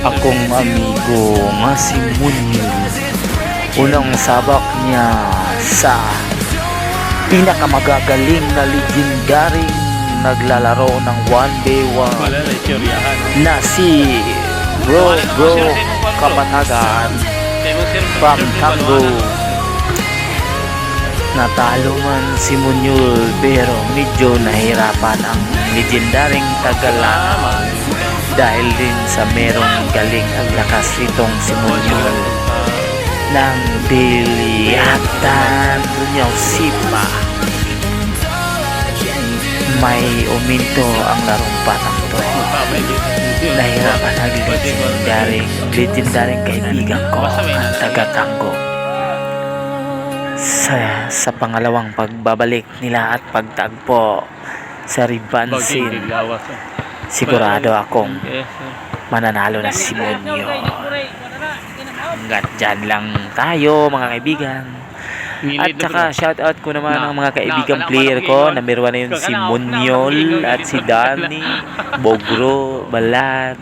Akong amigo nga si Munyul, unang sabak niya sa pinakamagagaling na legendaring naglalaro ng 1v1 na si Bro Kapatagan from Tango. Natalo man si Munyul pero medyo nahirapan ang legendaring Tagalana dahil din sa merong galing at lakas itong si Munyul ng Dilihatan Dunyaw Sipa. May uminto ang larong patang to. Nahirapan ang legendaring kaibigan ko ang taga-Tango. Sa pangalawang pagbabalik nila at pagtagpo sa Ribansin, sigurado akong mananalo na si Munyul. Hanggat dyan lang tayo mga kaibigan. At saka shoutout ko naman ang mga kaibigang player ko. Number 1 na yun si Munyul at si Danny, Bogro, Balat,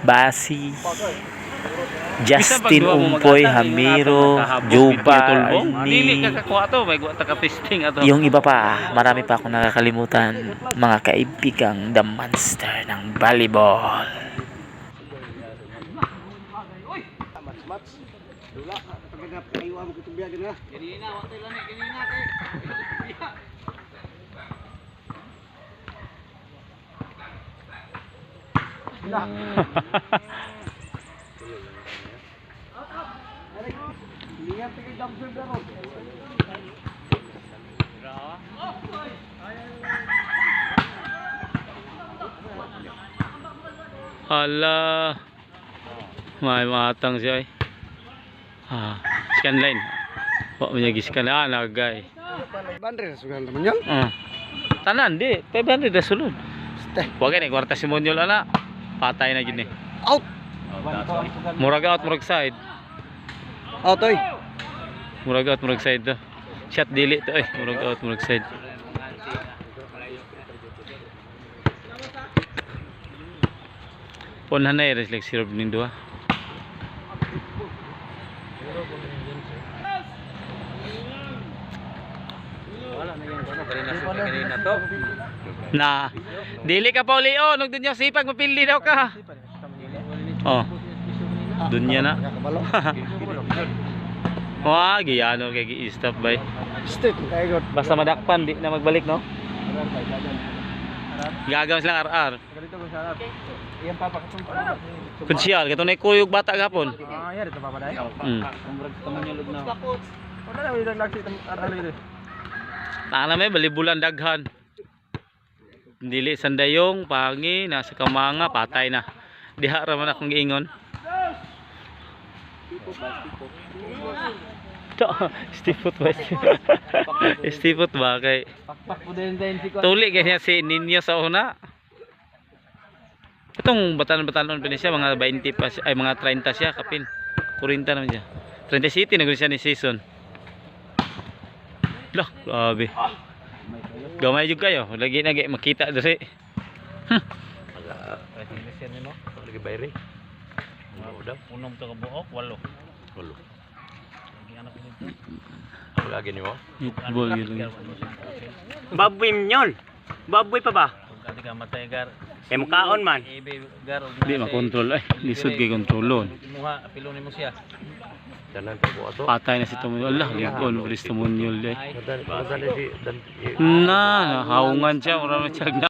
Basi, Justin Umpoy, Hamiro, Juba, yung iba pa, marami pa akong nakakalimutan, mga kaibigang The Monster ng volleyball. Hala, may matang siya eh. Scan line. Wak mo niya giskan na nagay. Bandre sugan naman yun. Tanan di, 500 na sulod. Wag ni kwarta si Munyul ana. Patay na gini. Out. Murag out, murag side. Out oy. Murag out, murag side to. Shot dili to eh. Murag out, murag side. Ponhan na reflex sirop ning duha. Na dili ka pa ulio, nung dunya sipag mapili daw ka. Oh. Dunya na. Wah, giyano kay gi-stop bay. Step kay god. Basta madakpan di na magbalik no. Gagaw sila RR. Iyan papakatong. Kunsyal kato nay kuyog bata gapon. Yari to papaday. Murag tamunyulod na. Wala na wala lagsi aral dito. Tana may balibulan daghan. Dili sandayong pangi nasa kamanga patay na. Diha ra man akong giingon. Stipot ba? Stipot ba kay Pakpak po din si ko. tuli kaya si Ninyo sa una. Itong batan-batanon pa siya mga 20 pa siya, ay mga 30 siya kapin. 40 naman siya. 30 City nagul siya ni season. Lah, grabe. Gamay jud kayo, lagi na makita diri. Lagi bayri. Udah, unom to ka buok, 8. Ako lagi ni mo. Football yun. Baboy yun. Baboy pa ba? Kati ka matay gar. Mukhaon man. Di makontrol ay, lisod kay kontrolon. Muha, pilunin mo siya. Patay na si Tumunyol. Allah, ligol Tumunyol ay. Na, nahaungan siya, wala na siya.